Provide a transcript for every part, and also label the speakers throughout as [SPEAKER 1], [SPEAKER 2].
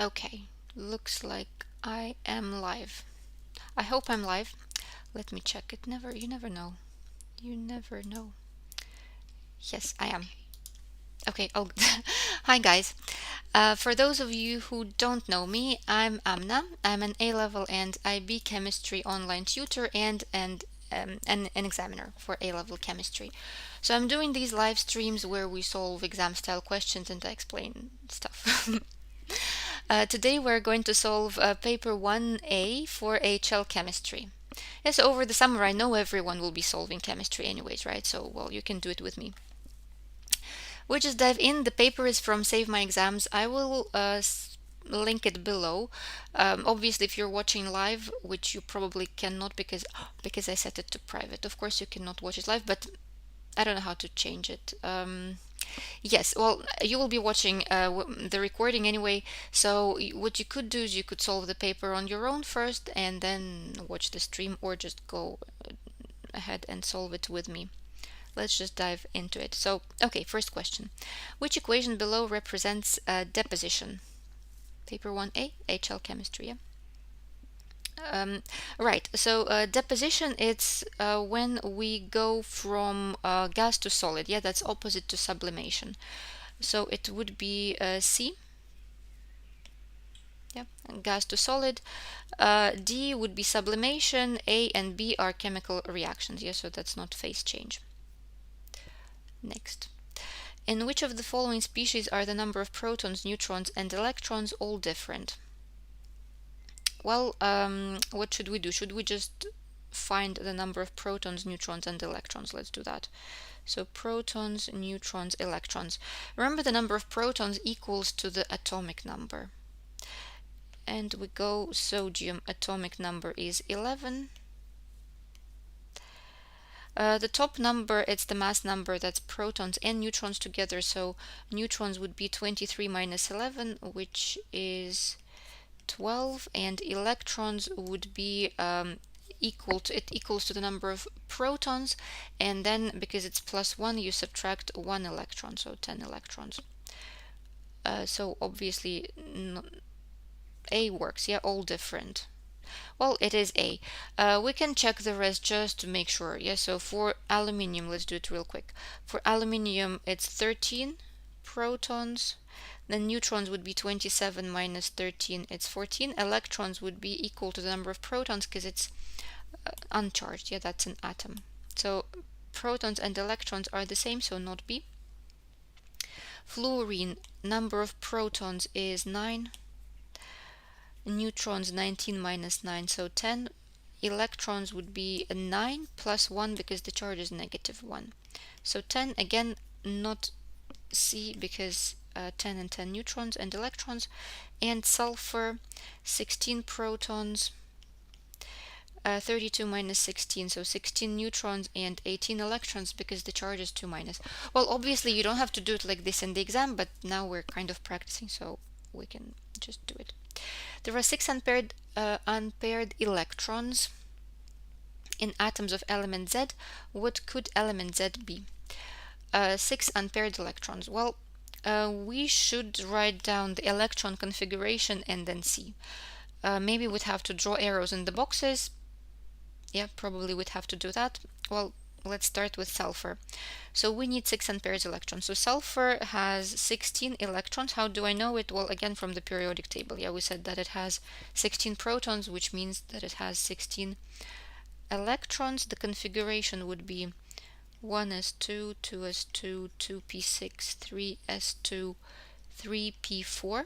[SPEAKER 1] Okay, looks like I am live. I hope I'm live. Let me check it. You never know. You never know. Yes, I am. Okay, oh, hi guys. For those of you who don't know me, I'm Amna. I'm an A-level and IB chemistry online tutor and an examiner for A-level chemistry. So I'm doing these live streams where we solve exam style questions and I explain stuff. Today we're going to solve paper 1A for HL chemistry. Yes, over the summer I know everyone will be solving chemistry anyways, right? So, well, you can do it with me. We'll just dive in. The paper is from Save My Exams. I will link it below. Obviously, if you're watching live, which you probably cannot because I set it to private. Of course, you cannot watch it live, but I don't know how to change it. Yes, well, you will be watching the recording anyway. So what you could do is you could solve the paper on your own first, and then watch the stream, or just go ahead and solve it with me. Let's just dive into it. So, okay, first question. Which equation below represents deposition? Paper 1A, HL chemistry. Yeah? Right, so deposition, it's when we go from gas to solid. Yeah, that's opposite to sublimation. So it would be C, yeah, gas to solid. D would be sublimation. A and B are chemical reactions. Yeah, so that's not phase change. Next. In which of the following species are the number of protons, neutrons, and electrons all different? Well, what should we do? Should we just find the number of protons, neutrons, and electrons? Let's do that. So protons, neutrons, electrons. Remember, the number of protons equals to the atomic number. And we go sodium, atomic number is 11. The top number, it's the mass number, that's protons and neutrons together. So neutrons would be 23 minus 11, which is 12, and electrons would be equals to the number of protons, and then because it's plus 1, you subtract 1 electron, so 10 electrons. So obviously A works, yeah, all different. Well, it is A. We can check the rest just to make sure. Yeah, so for aluminium, let's do it real quick. For aluminium, it's 13 protons. Then neutrons would be 27 minus 13, it's 14. Electrons would be equal to the number of protons because it's uncharged. Yeah, that's an atom. So protons and electrons are the same, so not B. Fluorine, number of protons is 9. Neutrons 19 minus 9, so 10. Electrons would be 9 plus 1 because the charge is negative 1. So 10, again, not C because 10 and 10 neutrons and electrons. And sulfur, 16 protons, 32 minus 16, so 16 neutrons and 18 electrons because the charge is 2 minus. Well, obviously you don't have to do it like this in the exam, but now we're kind of practicing, so we can just do it. There are 6 unpaired electrons in atoms of element Z. What could element Z be? 6 unpaired electrons. Well, we should write down the electron configuration and then see. Maybe we'd have to draw arrows in the boxes. Yeah, probably we'd have to do that. Well, let's start with sulfur. So we need 6 unpaired electrons. So sulfur has 16 electrons. How do I know it? Well, again, from the periodic table. Yeah, we said that it has 16 protons, which means that it has 16 electrons. The configuration would be 1s2, 2s2, 2p6, 3s2, 3p4.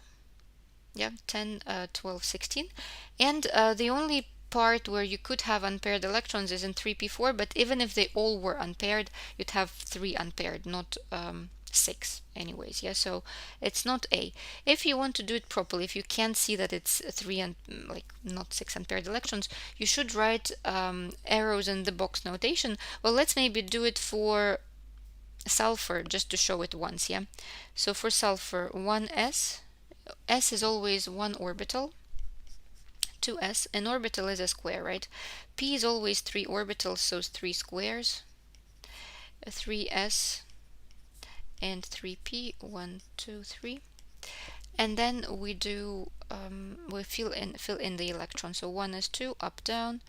[SPEAKER 1] Yeah, 10, 12, 16. And the only part where you could have unpaired electrons is in 3p4, but even if they all were unpaired, you'd have 3 unpaired, not 6 anyways. Yeah, so it's not A. If you want to do it properly, if you can't see that it's 3 and like not 6 unpaired electrons, you should write arrows in the box notation. Well, let's maybe do it for sulfur just to show it once. Yeah, so for sulfur, 1s, s is always 1 orbital. 2s, an orbital is a square, right? P is always 3 orbitals, so it's 3 squares. 3s and 3p, 1, 2, 3. And then we do we fill in the electrons. So 1s2 up down,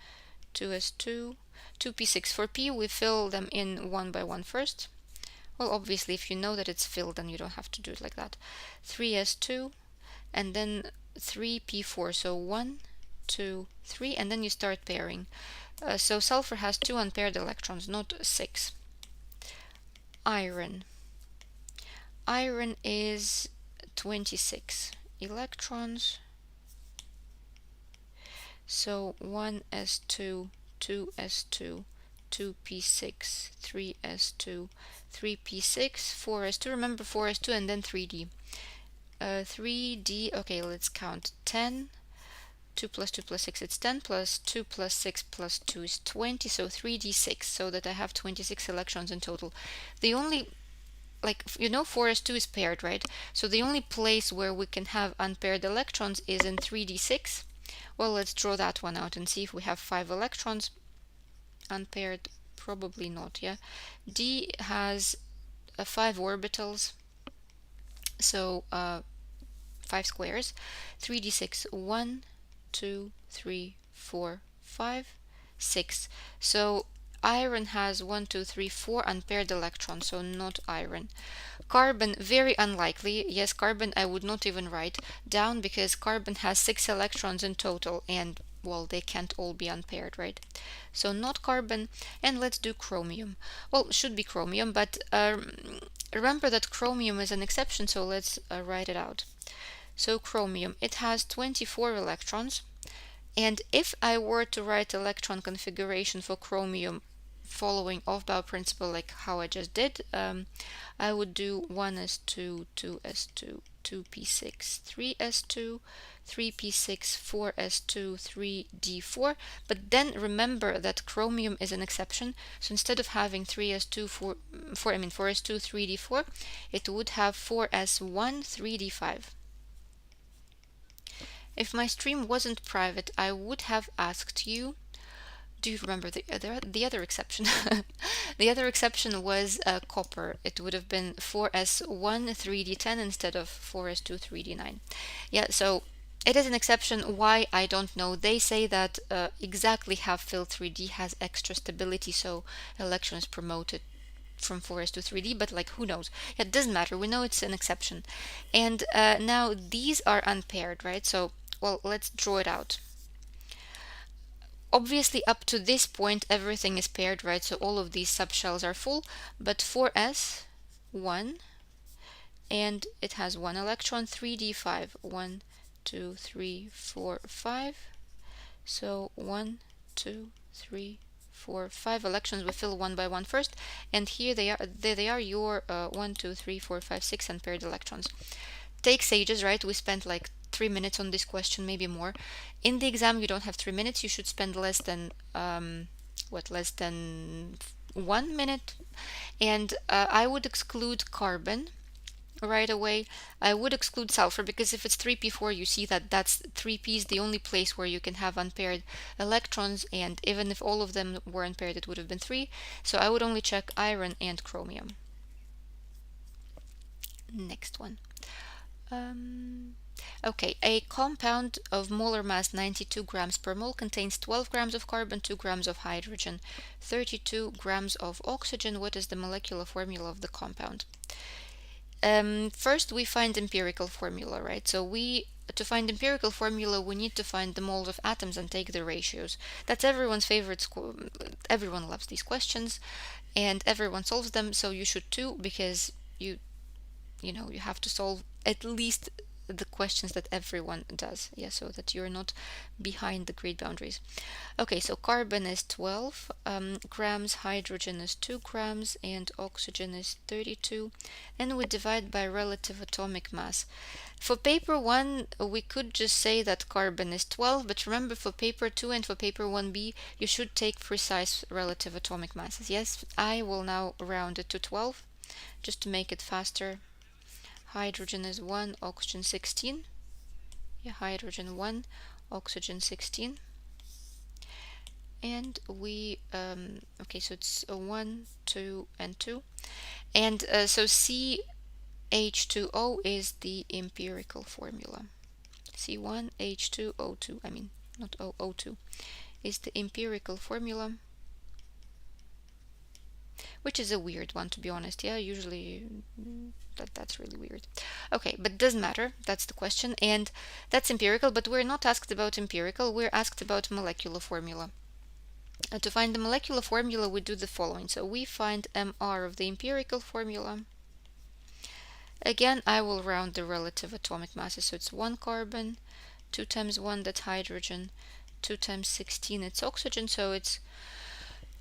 [SPEAKER 1] 2s2, 2p6. For p we fill them in one by one first. Well, obviously if you know that it's filled, then you don't have to do it like that. 3s2 and then 3p4. So 1, 2, 3, and then you start pairing. So sulfur has 2 unpaired electrons, not 6. Iron. Iron is 26 electrons. So 1s2, 2s2, 2p6, 3s2, 3p6, 4s2. Remember 4s2 and then 3d. 3d, okay, let's count. 10, 2 plus 2 plus 6, it's 10 plus 2 plus 6 plus 2 is 20, so 3d6, so that I have 26 electrons in total. The only, like, 4s2 is paired, right? So the only place where we can have unpaired electrons is in 3d6. Well, let's draw that one out and see if we have 5 electrons unpaired. Probably not, yeah. D has 5 orbitals, so 5 squares. 3d6, 1, 2, 3, 4, 5, 6. So iron has 1, 2, 3, 4 unpaired electrons, so not iron. Carbon, very unlikely. Yes, carbon I would not even write down because carbon has 6 electrons in total, and well, they can't all be unpaired, right? So not carbon. And let's do chromium. Well, should be chromium, but remember that chromium is an exception, so let's write it out. So chromium, it has 24 electrons. And if I were to write electron configuration for chromium following Aufbau principle like how I just did, I would do 1s2, 2s2, 2p6, 3s2, 3p6, 4s2, 3d4. But then remember that chromium is an exception. So instead of having 3s2, 4s2, 3d4, it would have 4s1, 3d5. If my stream wasn't private, I would have asked you, do you remember the other exception? The other exception was copper. It would have been 4s1 3d10 instead of 4s2 3d9. Yeah, so it is an exception. Why? I don't know. They say that exactly half-filled 3d has extra stability, so electron is promoted from 4s to 3d, but like who knows? It doesn't matter. We know it's an exception. And now these are unpaired, right? So, well, let's draw it out. Obviously, up to this point, everything is paired, right? So all of these subshells are full, but 4s, 1, and it has 1 electron, 3d5, 1, 2, 3, 4, 5. So 1, 2, 3, 4, 5 electrons we fill one by one first, and here they are. There they are, your 1, 2, 3, 4, 5, 6 unpaired electrons. Takes ages, right? We spent like 3 minutes on this question, maybe more. In the exam, you don't have 3 minutes. You should spend less than less than 1 minute. And I would exclude carbon right away. I would exclude sulfur because if it's 3p4, you see that that's 3p is the only place where you can have unpaired electrons, and even if all of them were unpaired, it would have been 3. So I would only check iron and chromium. Next one. Okay, a compound of molar mass 92 grams per mole contains 12 grams of carbon, 2 grams of hydrogen, 32 grams of oxygen. What is the molecular formula of the compound? First we find empirical formula, right? So to find empirical formula, we need to find the moles of atoms and take the ratios. That's everyone's favorite. Everyone loves these questions, and everyone solves them. So you should too, because you have to solve at least the questions that everyone does, yeah, so that you're not behind the grade boundaries. Okay, so carbon is 12 grams, hydrogen is 2 grams, and oxygen is 32, and we divide by relative atomic mass. For paper 1, we could just say that carbon is 12, but remember, for paper 2 and for paper 1b, you should take precise relative atomic masses. Yes, I will now round it to 12 just to make it faster. Hydrogen is 1, oxygen 16. Yeah, hydrogen 1, oxygen 16. And we, okay, so it's 1, 2, and 2. And so C H2O is the empirical formula. C1H2O2, I mean, not O2, is the empirical formula, which is a weird one, to be honest. Yeah, usually that's really weird. Okay, but doesn't matter. That's the question, and that's empirical, but we're not asked about empirical, we're asked about molecular formula. To find the molecular formula, we do the following. So we find MR of the empirical formula. Again, I will round the relative atomic masses. So it's 1 carbon, 2 times 1, that's hydrogen, 2 times 16, it's oxygen. So it's,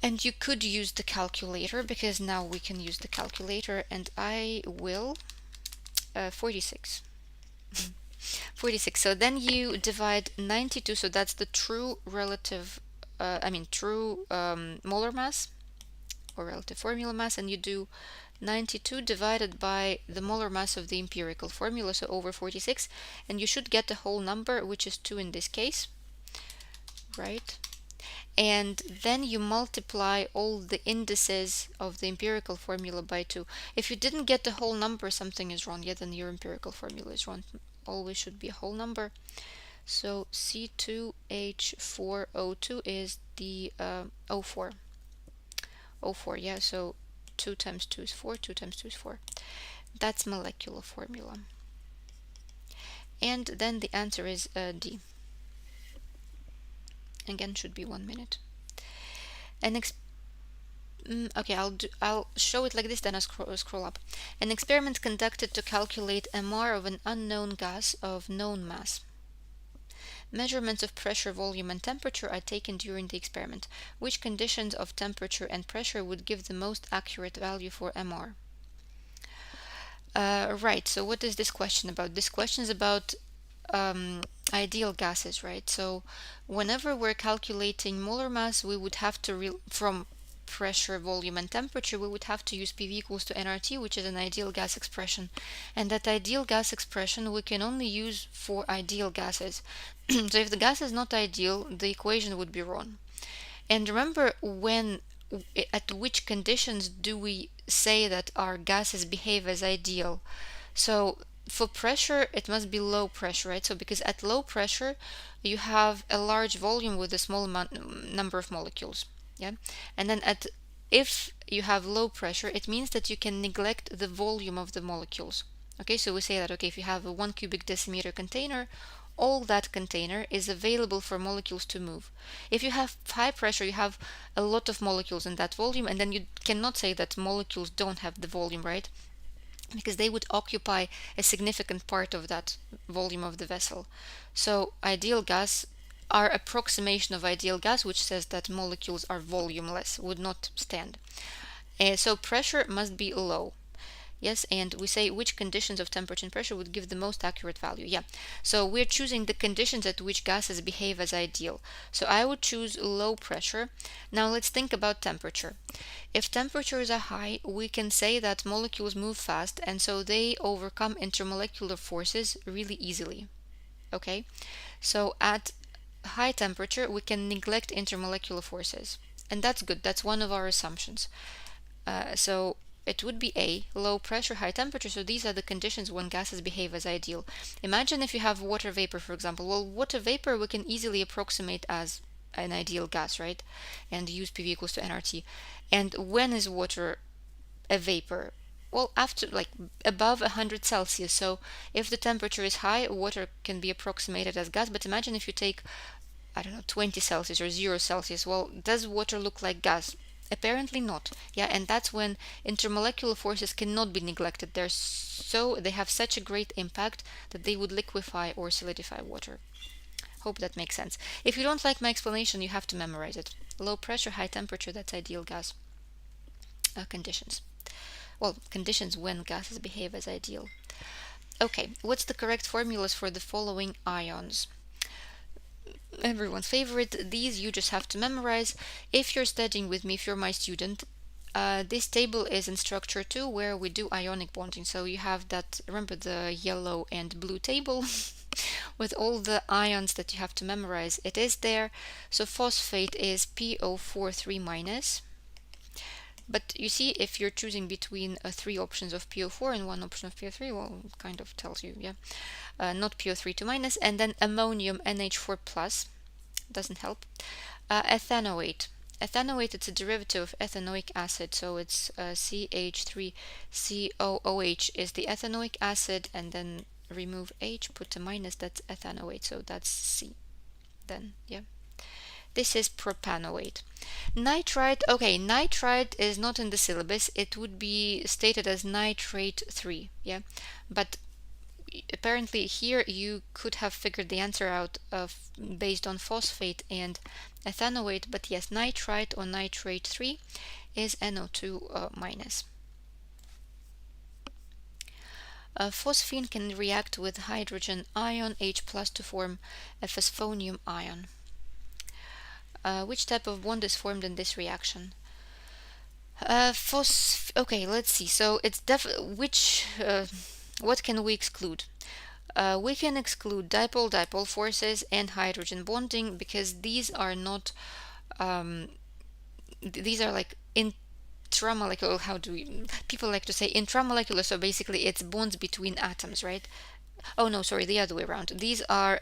[SPEAKER 1] and you could use the calculator, because now we can use the calculator, and I will 46. 46. So then you divide 92, so that's the true relative, true molar mass or relative formula mass, and you do 92 divided by the molar mass of the empirical formula, so over 46, and you should get a whole number, which is 2 in this case, right? And then you multiply all the indices of the empirical formula by 2. If you didn't get the whole number, something is wrong. Yeah, then your empirical formula is wrong. Always should be a whole number. So C2H4O2 is the O4. O4, yeah, so 2 times 2 is 4, 2 times 2 is 4. That's molecular formula. And then the answer is D. Again, should be 1 minute. Okay, I'll show it like this, then I'll scroll up. An experiment conducted to calculate MR of an unknown gas of known mass. Measurements of pressure, volume, and temperature are taken during the experiment. Which conditions of temperature and pressure would give the most accurate value for MR? Right, so what is this question about? This question is about ideal gases, right? So whenever we're calculating molar mass, we would have to, from pressure, volume, and temperature, we would have to use PV equals to nRT, which is an ideal gas expression. And that ideal gas expression we can only use for ideal gases. So if the gas is not ideal, the equation would be wrong. And remember, at which conditions do we say that our gases behave as ideal? So for pressure, it must be low pressure, right? So because at low pressure, you have a large volume with a small number of molecules, yeah? And then if you have low pressure, it means that you can neglect the volume of the molecules. Okay, so we say that, okay, if you have a 1 cubic decimeter container, all that container is available for molecules to move. If you have high pressure, you have a lot of molecules in that volume, and then you cannot say that molecules don't have the volume, right? Because they would occupy a significant part of that volume of the vessel. So ideal gas, our approximation of ideal gas, which says that molecules are volumeless, would not stand. So pressure must be low. Yes, and we say which conditions of temperature and pressure would give the most accurate value. Yeah, so we're choosing the conditions at which gases behave as ideal. So I would choose low pressure. Now let's think about temperature. If temperatures are high, we can say that molecules move fast, and so they overcome intermolecular forces really easily. Okay, so at high temperature, we can neglect intermolecular forces, and that's good. That's one of our assumptions. So it would be A, low pressure, high temperature. So these are the conditions when gases behave as ideal. Imagine if you have water vapor, for example. Well, water vapor we can easily approximate as an ideal gas, right? And use PV equals to nRT. And when is water a vapor? Well, after like above 100 Celsius. So if the temperature is high, water can be approximated as gas. But imagine if you take, I don't know, 20 Celsius or 0 Celsius. Well, does water look like gas? Apparently not. Yeah, and that's when intermolecular forces cannot be neglected. They have such a great impact that they would liquefy or solidify water. Hope that makes sense. If you don't like my explanation, you have to memorize it. Low pressure, high temperature, that's ideal gas conditions. Well, conditions when gases behave as ideal. Okay, what's the correct formulas for the following ions? Everyone's favorite. These you just have to memorize. If you're studying with me, if you're my student, this table is in structure 2 where we do ionic bonding. So you have that, remember the yellow and blue table with all the ions that you have to memorize. It is there. So phosphate is PO43 minus. But you see, if you're choosing between three options of PO4 and one option of PO3, well, it kind of tells you, yeah, not PO3 to minus, and then ammonium NH4 plus, doesn't help. Ethanoate. Ethanoate, it's a derivative of ethanoic acid, so it's CH3COOH is the ethanoic acid, and then remove H, put a minus, that's ethanoate, so that's C then, yeah. This is propanoate. Nitrite, okay, nitrite is not in the syllabus. It would be stated as nitrate 3, yeah. But apparently here you could have figured the answer out based on phosphate and ethanoate, but yes, nitrite or nitrate 3 is NO2 minus. Phosphine can react with hydrogen ion H plus to form a phosphonium ion. Which type of bond is formed in this reaction? Okay, let's see. So it's what can we exclude? We can exclude dipole-dipole forces and hydrogen bonding because these are not, these are like intramolecular, people like to say intramolecular, so basically it's bonds between atoms, right? Oh no, sorry, the other way around. These are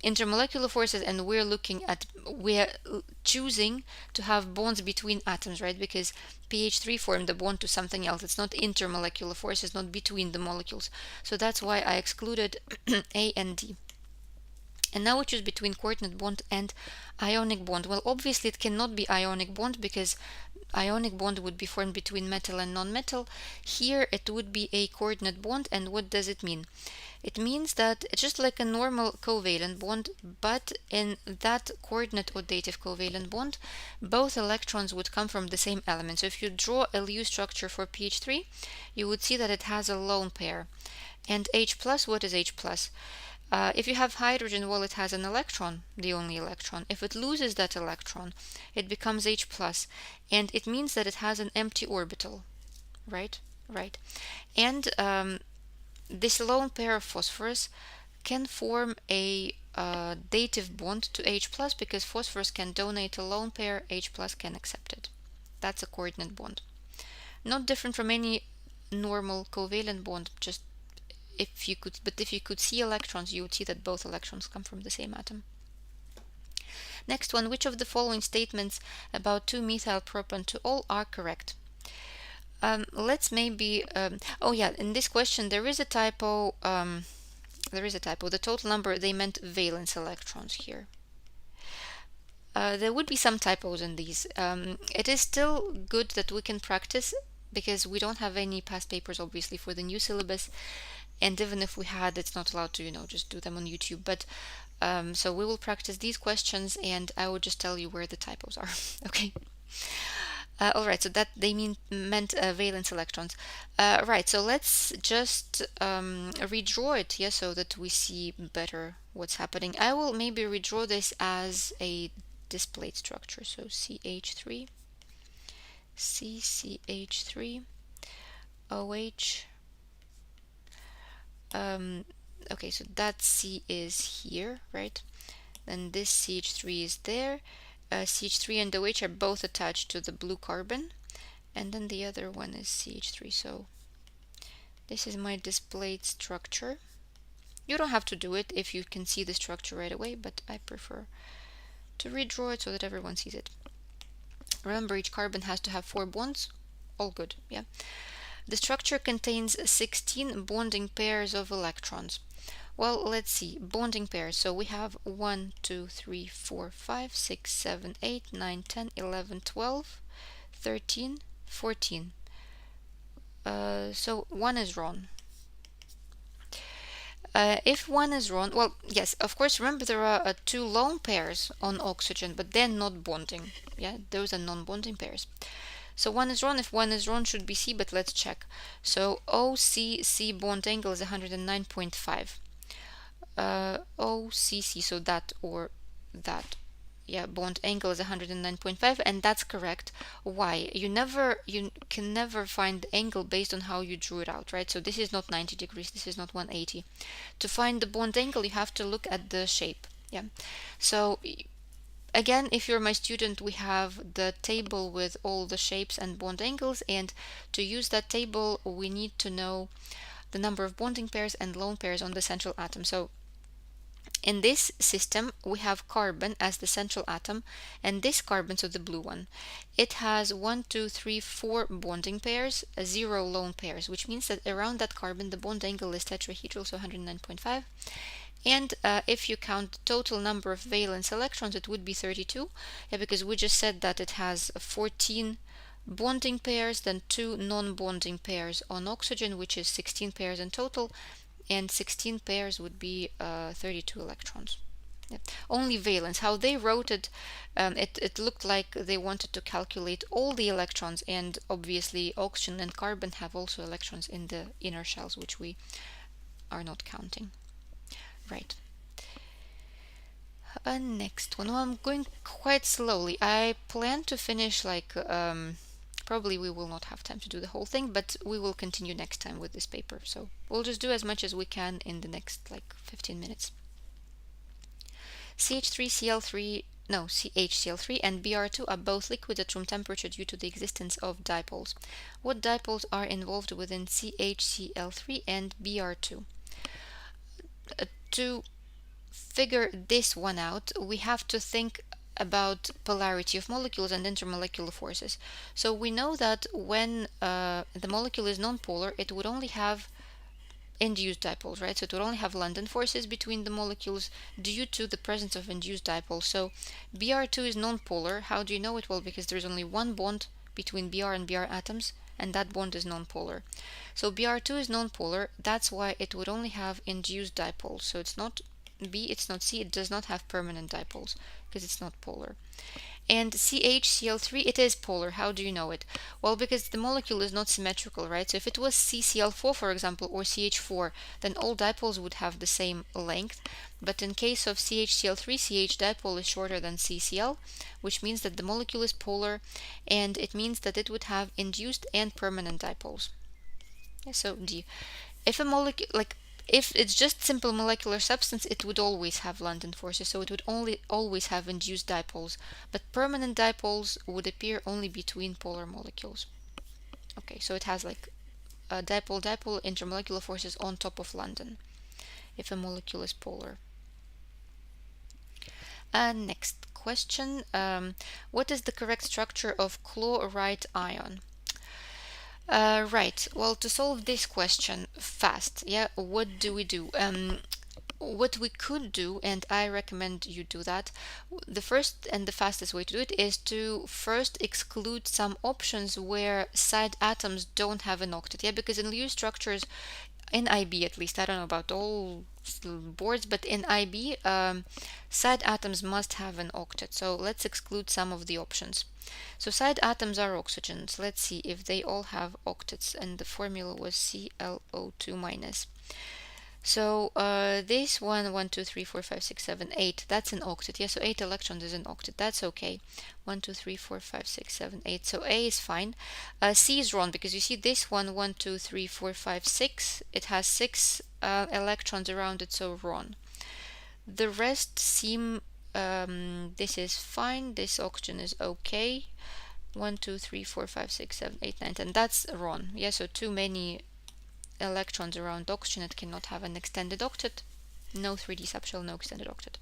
[SPEAKER 1] intermolecular forces, and we're choosing to have bonds between atoms, right? Because pH3 formed a bond to something else. It's not intermolecular forces, not between the molecules. So that's why I excluded A and D. And now we choose between coordinate bond and ionic bond. Well, obviously it cannot be ionic bond because ionic bond would be formed between metal and non-metal. Here it would be a coordinate bond, and what does it mean? It means that it's just like a normal covalent bond, but in that coordinate or dative covalent bond, both electrons would come from the same element. So if you draw a Lewis structure for pH3, you would see that it has a lone pair. And H plus, what is H plus? If you have hydrogen, well, it has an electron, the only electron. If it loses that electron, it becomes H plus, and it means that it has an empty orbital, right? Right. And this lone pair of phosphorus can form a dative bond to H plus because phosphorus can donate a lone pair, H plus can accept it. That's a coordinate bond. Not different from any normal covalent bond, just if you could see electrons, you would see that both electrons come from the same atom. Next one, which of the following statements about 2-methyl-propan-2-ol are correct? Let's maybe, oh yeah, in this question there is a typo. The total number, they meant valence electrons here. There would be some typos in these. It is still good that we can practice because we don't have any past papers obviously for the new syllabus, and even if we had, it's not allowed to, just do them on YouTube. But so we will practice these questions, and I will just tell you where the typos are. Okay. All right, so that they meant valence electrons. Right, so let's just redraw it, yeah, so that we see better what's happening. I will maybe redraw this as a displayed structure. So CH3, CCH3, OH. Okay, so that C is here, right? Then this CH3 is there. CH3 and OH are both attached to the blue carbon, and then the other one is CH3. So this is my displayed structure. You don't have to do it if you can see the structure right away, but I prefer to redraw it so that everyone sees it. Remember, each carbon has to have 4 bonds. All good, yeah. The structure contains 16 bonding pairs of electrons. Well, let's see, bonding pairs. So we have 1, 2, 3, 4, 5, 6, 7, 8, 9, 10, 11, 12, 13, 14. So 1 is wrong. If 1 is wrong, well, yes, of course, remember there are 2 lone pairs on oxygen, but they're not bonding. Yeah, those are non-bonding pairs. So 1 is wrong. If 1 is wrong, should be C, but let's check. So OCC bond angle is 109.5. OCC, so that or that. Yeah, bond angle is 109.5, and that's correct. Why? You can never find the angle based on how you drew it out, right? So this is not 90 degrees, this is not 180. To find the bond angle, you have to look at the shape. Yeah. So again, if you're my student, we have the table with all the shapes and bond angles, and to use that table, we need to know the number of bonding pairs and lone pairs on the central atom. So in this system, we have carbon as the central atom, and this carbon, so the blue one, it has 1, 2, 3, 4 bonding pairs, 0 lone pairs, which means that around that carbon, the bond angle is tetrahedral, so 109.5. And if you count the total number of valence electrons, it would be 32, yeah, because we just said that it has 14 bonding pairs, then 2 non-bonding pairs on oxygen, which is 16 pairs in total, and 16 pairs would be 32 electrons. Yeah. Only valence. How they wrote it, it looked like they wanted to calculate all the electrons, and obviously oxygen and carbon have also electrons in the inner shells, which we are not counting. Right. Next one. Well, I'm going quite slowly. I plan to finish like probably we will not have time to do the whole thing, but we will continue next time with this paper. So we'll just do as much as we can in the next like 15 minutes. CH3Cl3, no, CHCl3 and Br2 are both liquid at room temperature due to the existence of dipoles. What dipoles are involved within CHCl3 and Br2? To figure this one out, we have to think about polarity of molecules and intermolecular forces. So we know that when the molecule is nonpolar, it would only have induced dipoles, right? So it would only have London forces between the molecules due to the presence of induced dipoles. So Br2 is nonpolar. How do you know it? Well, because there's only one bond between Br and Br atoms, and that bond is nonpolar. So Br2 is nonpolar. That's why it would only have induced dipoles. So it's not B, it's not C, it does not have permanent dipoles because it's not polar. And CHCl3, it is polar. How do you know it? Well, because the molecule is not symmetrical, right? So if it was CCl4, for example, or CH4, then all dipoles would have the same length. But in case of CHCl3, CH dipole is shorter than CCl, which means that the molecule is polar, and it means that it would have induced and permanent dipoles. So D. If a molecule, like if it's just simple molecular substance, it would always have London forces, so it would always have induced dipoles, but permanent dipoles would appear only between polar molecules. Okay, so it has like a dipole-dipole intermolecular forces on top of London if a molecule is polar. Next question. What is the correct structure of chloride ion? Right. Well, to solve this question fast, yeah, what do we do? What we could do, and I recommend you do that, the first and the fastest way to do it is to first exclude some options where side atoms don't have an octet. Yeah, because in Lewis structures, in IB at least, I don't know about all boards, but in IB, side atoms must have an octet. So let's exclude some of the options. So side atoms are oxygens. Let's see if they all have octets, and the formula was ClO2 minus. So this one, 2, 3, 4, 5, 6, 7, 8, that's an octet. Yeah, so 8 electrons is an octet. That's okay. 1, 2, 3, 4, 5, 6, 7, 8. So A is fine. C is wrong because you see this one, 1, 2, 3, 4, 5, 6. It has 6 electrons around it, so wrong. The rest seem, this is fine. This oxygen is okay. 1, 2, 3, 4, 5, 6, 7, 8, 9, 10. That's wrong. Yeah, so too many electrons around oxygen, it cannot have an extended octet. No 3D subshell, no extended octet.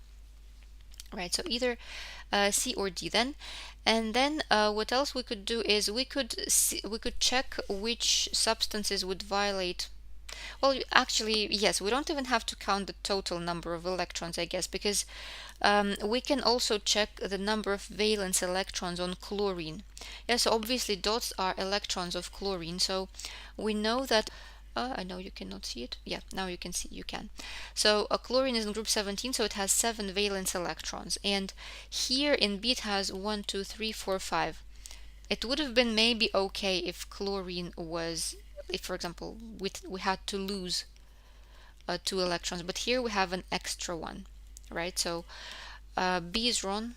[SPEAKER 1] Right, so either C or D then. And then what else we could do is we could check which substances would violate. Well, actually, yes, we don't even have to count the total number of electrons, I guess, because we can also check the number of valence electrons on chlorine. Yes, so obviously dots are electrons of chlorine, so we know that I know you cannot see it. Yeah, now you can see, you can. So chlorine is in group 17, so it has 7 valence electrons. And here in B it has 1, 2, 3, 4, 5. It would have been maybe okay if chlorine was, if for example, we had to lose 2 electrons, but here we have an extra one, right? So B is wrong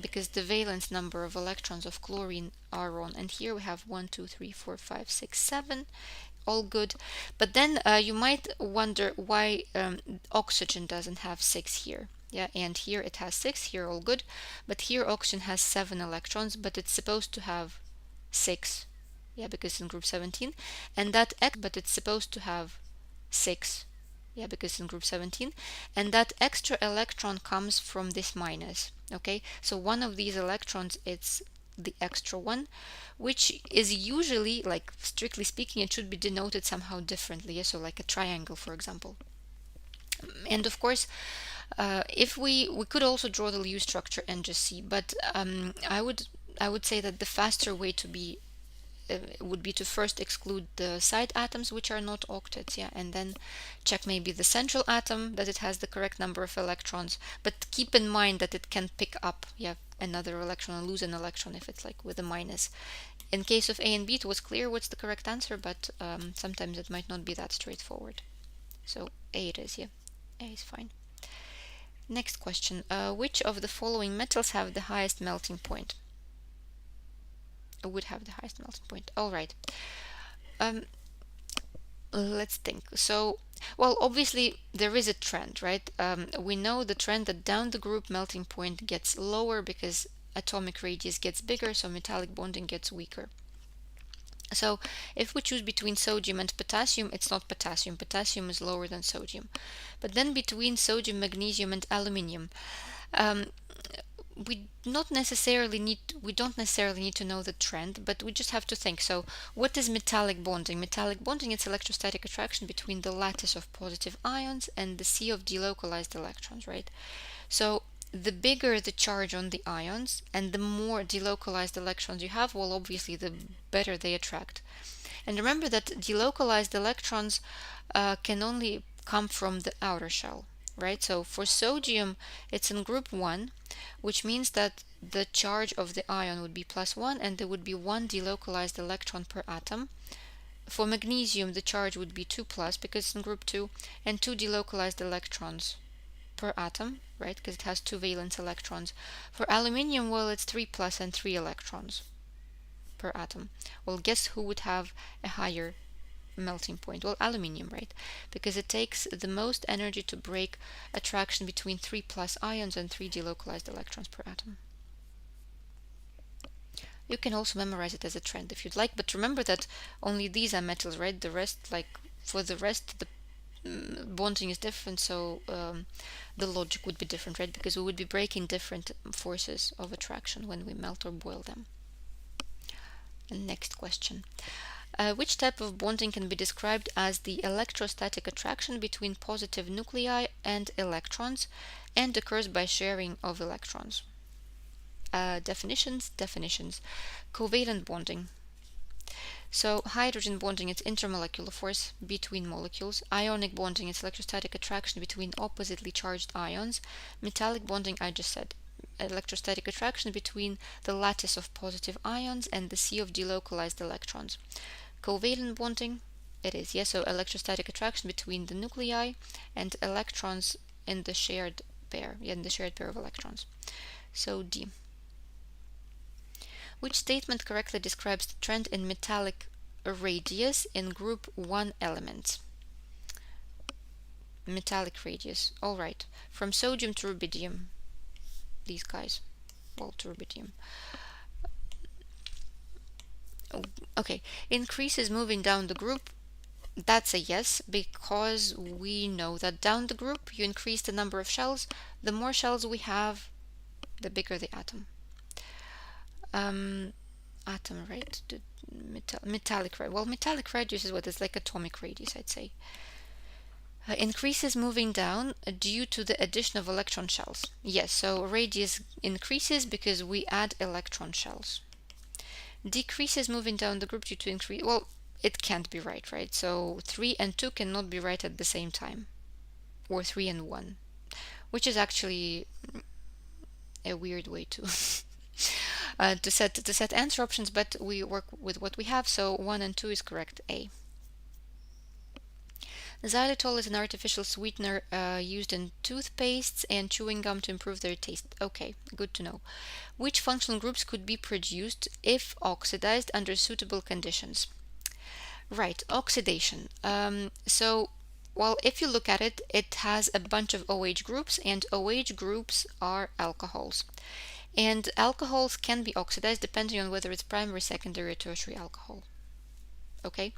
[SPEAKER 1] because the valence number of electrons of chlorine are wrong. And here we have 1, 2, 3, 4, 5, 6, 7. All good. But then you might wonder why oxygen doesn't have 6 here. Yeah, and here it has 6, here all good. But here oxygen has 7 electrons, but it's supposed to have 6. Yeah, because it's in group 17. And that but it's supposed to have 6. Yeah, because it's in group 17. And that extra electron comes from this minus. Okay, so one of these electrons, it's the extra one, which is usually, like strictly speaking, it should be denoted somehow differently. Yeah? So like a triangle, for example. And of course, if we could also draw the Lewis structure and just see, but I would say that the faster way to be would be to first exclude the side atoms which are not octets, yeah, and then check maybe the central atom that it has the correct number of electrons, but keep in mind that it can pick up, yeah, another electron and lose an electron if it's like with a minus. In case of A and B, it was clear what's the correct answer, but sometimes it might not be that straightforward. So A it is, yeah, A is fine. Next question. Which of the following metals have the highest melting point? Would have the highest melting point. All right. Let's think. So, well, obviously there is a trend, right? We know the trend that down the group melting point gets lower because atomic radius gets bigger, so metallic bonding gets weaker. So if we choose between sodium and potassium, it's not potassium. Potassium is lower than sodium. But then between sodium, magnesium, and aluminium, um, we don't necessarily need to know the trend, but we just have to think. So what is metallic bonding? Metallic bonding is electrostatic attraction between the lattice of positive ions and the sea of delocalized electrons, right? So the bigger the charge on the ions and the more delocalized electrons you have, well, obviously the better they attract. And remember that delocalized electrons can only come from the outer shell, right? So for sodium, it's in group 1, which means that the charge of the ion would be +1 and there would be 1 delocalized electron per atom. For magnesium, the charge would be 2 plus because it's in group 2 and 2 delocalized electrons per atom, right? Because it has 2 valence electrons. For aluminium, well, it's 3 plus and 3 electrons per atom. Well, guess who would have a higher melting point? Well, aluminium, right? Because it takes the most energy to break attraction between 3 plus ions and 3 delocalized electrons per atom. You can also memorize it as a trend if you'd like, but remember that only these are metals, right? The rest, like for the rest, the bonding is different, so the logic would be different, right? Because we would be breaking different forces of attraction when we melt or boil them. And next question. Which type of bonding can be described as the electrostatic attraction between positive nuclei and electrons and occurs by sharing of electrons? Definitions. Covalent bonding. So hydrogen bonding, it's intermolecular force between molecules. Ionic bonding, it's electrostatic attraction between oppositely charged ions. Metallic bonding, I just said, electrostatic attraction between the lattice of positive ions and the sea of delocalized electrons. Covalent bonding, it is, yes, so electrostatic attraction between the nuclei and electrons in the shared pair, of electrons. So D. Which statement correctly describes the trend in metallic radius in group 1 elements? Metallic radius, all right, from sodium to rubidium, these guys, well, to rubidium. Okay, increases moving down the group, that's a yes, because we know that down the group you increase the number of shells. The more shells we have, the bigger the atom. Atom, right? Metallic radius. Well, metallic radius is what is like atomic radius, I'd say. Increases moving down due to the addition of electron shells. Yes, so radius increases because we add electron shells. Decreases moving down the group due to increase. Well, it can't be right? So 3 and 2 cannot be right at the same time. Or 3 and 1. Which is actually a weird way to to set answer options, but we work with what we have, so 1 and 2 is correct, A. Xylitol is an artificial sweetener used in toothpastes and chewing gum to improve their taste. Okay, good to know. Which functional groups could be produced if oxidized under suitable conditions? Right, oxidation. So Well, if you look at it, it has a bunch of OH groups, and OH groups are alcohols. And alcohols can be oxidized depending on whether it's primary, secondary, or tertiary alcohol. Okay,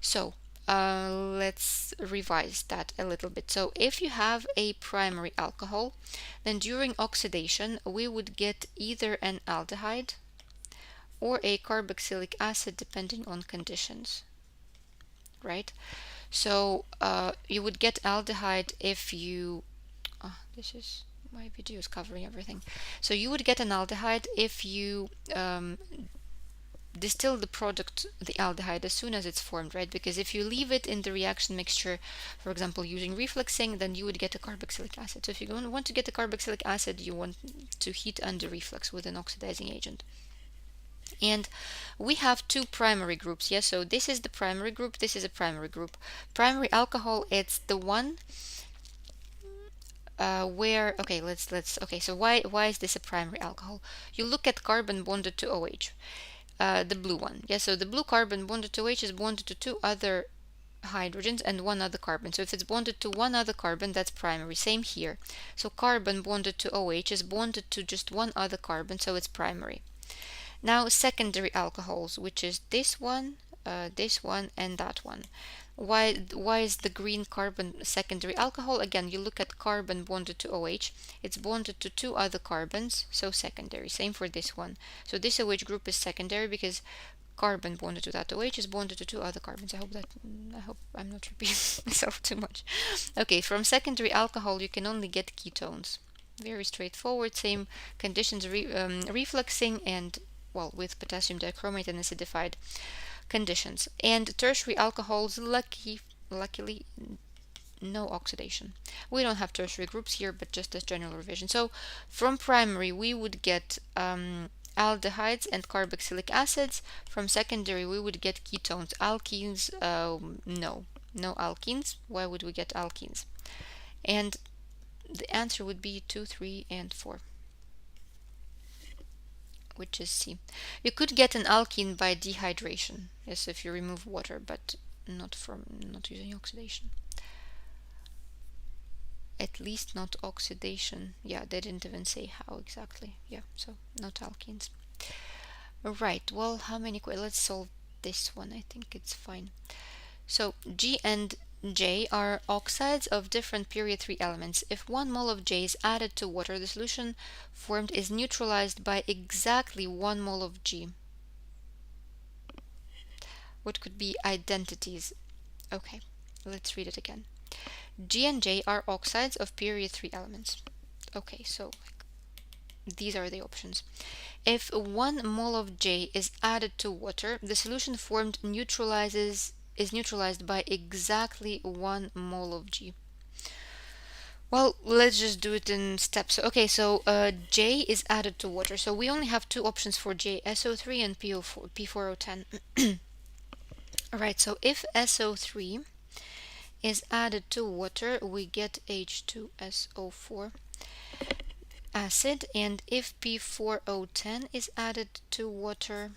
[SPEAKER 1] so let's revise that a little bit. So if you have a primary alcohol, then during oxidation, we would get either an aldehyde or a carboxylic acid depending on conditions, right? So you would get aldehyde if you, this is, my video is covering everything. So you would get an aldehyde if you distill the product, the aldehyde, as soon as it's formed, right? Because if you leave it in the reaction mixture, for example, using refluxing, then you would get a carboxylic acid. So if you want to get a carboxylic acid, you want to heat under reflux with an oxidizing agent. And we have two primary groups. Yes, so this is the primary group, this is a primary group. Primary alcohol, it's the one where, okay, okay, so why is this a primary alcohol? You look at carbon bonded to OH, the blue one. Yeah, so the blue carbon bonded to OH is bonded to two other hydrogens and one other carbon. So if it's bonded to one other carbon, that's primary. Same here. So carbon bonded to OH is bonded to just one other carbon, so it's primary. Now secondary alcohols, which is this one, and that one. Why is the green carbon secondary alcohol? Again, you look at carbon bonded to OH, it's bonded to two other carbons, so secondary. Same for this one. So this OH group is secondary because carbon bonded to that OH is bonded to two other carbons. I hope I'm not repeating myself too much. Okay, from secondary alcohol you can only get ketones. Very straightforward, same conditions, refluxing and, well, with potassium dichromate and acidified conditions. And tertiary alcohols, luckily, no oxidation. We don't have tertiary groups here, but just as general revision. So from primary, we would get aldehydes and carboxylic acids. From secondary, we would get ketones. Alkenes, no alkenes. Why would we get alkenes? And the answer would be 2, 3, and 4, which is C. You could get an alkene by dehydration, yes, if you remove water, but not using oxidation. At least not oxidation. Yeah, they didn't even say how exactly. Yeah, so not alkenes. Right, well, how many? Let's solve this one. I think it's fine. So G and J are oxides of different period 3 elements. If 1 mole of J is added to water, the solution formed is neutralized by exactly 1 mole of G. What could be identities? Okay, let's read it again. G and J are oxides of period 3 elements. Okay, so these are the options. If 1 mole of J is added to water, the solution formed is neutralized by exactly 1 mole of G. Well, let's just do it in steps. Okay, so J is added to water. So we only have two options for J, SO3 and P4O10. Alright, so if SO3 is added to water, we get H2SO4 acid, and if P4O10 is added to water,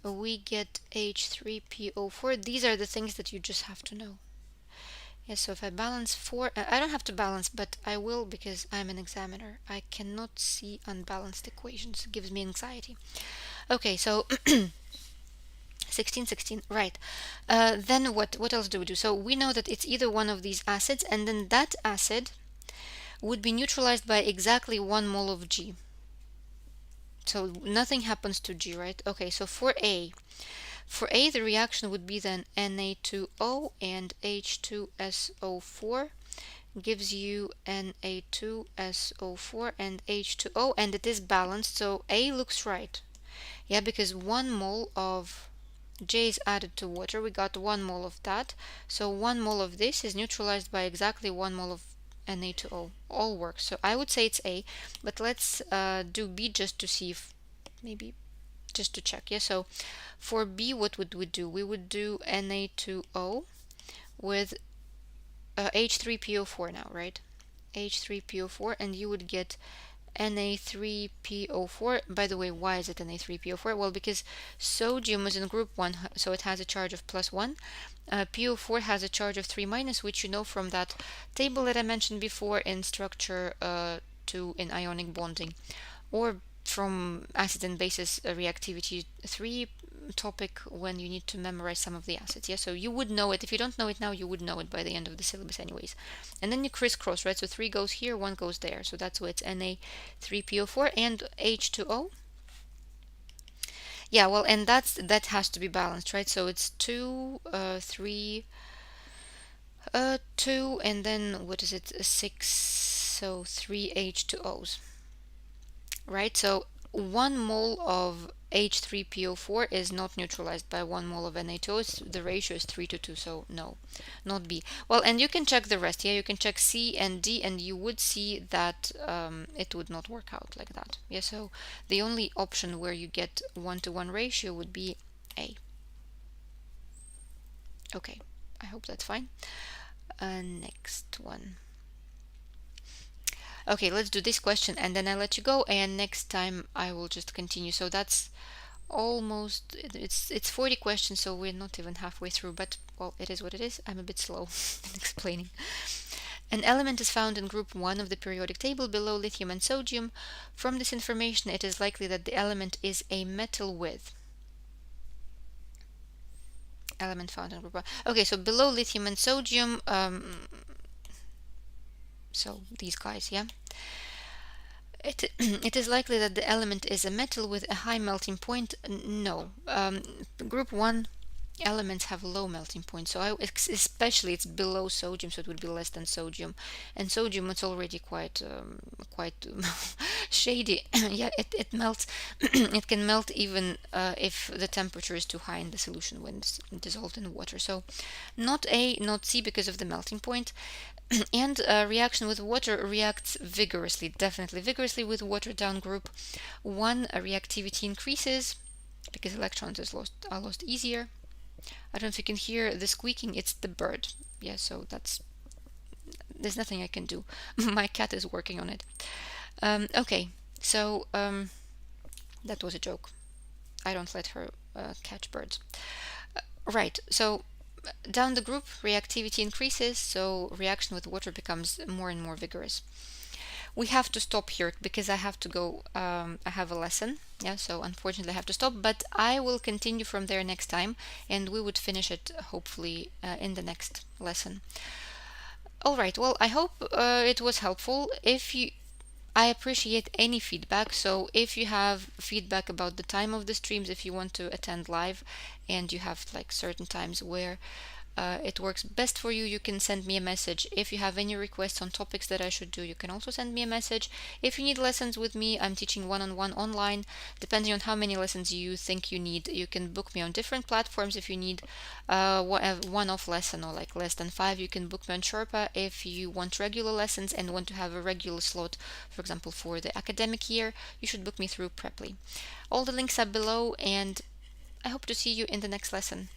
[SPEAKER 1] we get H3PO4. These are the things that you just have to know. Yes, so if I balance 4, I don't have to balance, but I will because I'm an examiner. I cannot see unbalanced equations. It gives me anxiety. Okay, so 16, 16, right. Then what else do we do? So we know that it's either one of these acids, and then that acid would be neutralized by exactly 1 mole of G. So nothing happens to G, right? Okay, so for A, the reaction would be then Na2O and H2SO4 gives you Na2SO4 and H2O, and it is balanced, so A looks right. Yeah, because 1 mole of J is added to water, we got 1 mole of that, so 1 mole of this is neutralized by exactly 1 mole of Na2O. All works, so I would say it's A, but let's do B just to see if, maybe just to check. Yeah, so for B, what would we do? We would do Na2O with H3PO4 now, right? H3PO4, and you would get Na3PO4. By the way, why is it Na3PO4? Well, because sodium is in group 1, so it has a charge of +1. PO4 has a charge of 3 minus, which you know from that table that I mentioned before in structure 2 in ionic bonding, or from acid and bases reactivity 3 topic when you need to memorize some of the acids. Yeah, so you would know it. If you don't know it now, you would know it by the end of the syllabus anyways. And then you crisscross, right? So 3 goes here, 1 goes there. So that's why it's Na3PO4 and H2O. Yeah, well, and that has to be balanced, right? So it's 2, 3, 2, and then what is it? 6, so 3 H2Os. Right? So 1 mole of H3PO4 is not neutralized by 1 mole of Na2O. The ratio is 3 to 2, so no, not B. Well, and you can check the rest. Yeah, you can check C and D, and you would see that it would not work out like that. Yeah, so the only option where you get 1-to-1 ratio would be A. Okay, I hope that's fine. Next one. Okay, let's do this question and then I'll let you go, and next time I will just continue. So that's almost, it's 40 questions, so we're not even halfway through, but well, it is what it is. I'm a bit slow in explaining. An element is found in group 1 of the periodic table below lithium and sodium. From this information, it is likely that the element is a metal with element found in group 1. Okay, so below lithium and sodium, so these guys, yeah. It is likely that the element is a metal with a high melting point. No. Group 1 elements have low melting point, so especially it's below sodium, so it would be less than sodium. And sodium, it's already quite shady. Yeah, it melts. It can melt even if the temperature is too high in the solution when it's dissolved in water. So not A, not C, because of the melting point. And reaction with water reacts vigorously, definitely vigorously with water down group 1. Reactivity increases because electrons are lost easier. I don't know if you can hear the squeaking, it's the bird. Yeah, so there's nothing I can do. My cat is working on it. Okay, so that was a joke. I don't let her catch birds. Right, so down the group, reactivity increases, so reaction with water becomes more and more vigorous. We have to stop here because I have to go. I have a lesson, yeah, so unfortunately I have to stop, but I will continue from there next time, and we would finish it hopefully in the next lesson. All right, well, I hope it was helpful. I appreciate any feedback. So if you have feedback about the time of the streams, if you want to attend live and you have like certain times where it works best for you, you can send me a message. If you have any requests on topics that I should do, you can also send me a message. If you need lessons with me, I'm teaching one-on-one online. Depending on how many lessons you think you need, you can book me on different platforms. If you need a one-off lesson or like less than 5, you can book me on Sherpa. If you want regular lessons and want to have a regular slot, for example, for the academic year, you should book me through Preply. All the links are below, and I hope to see you in the next lesson.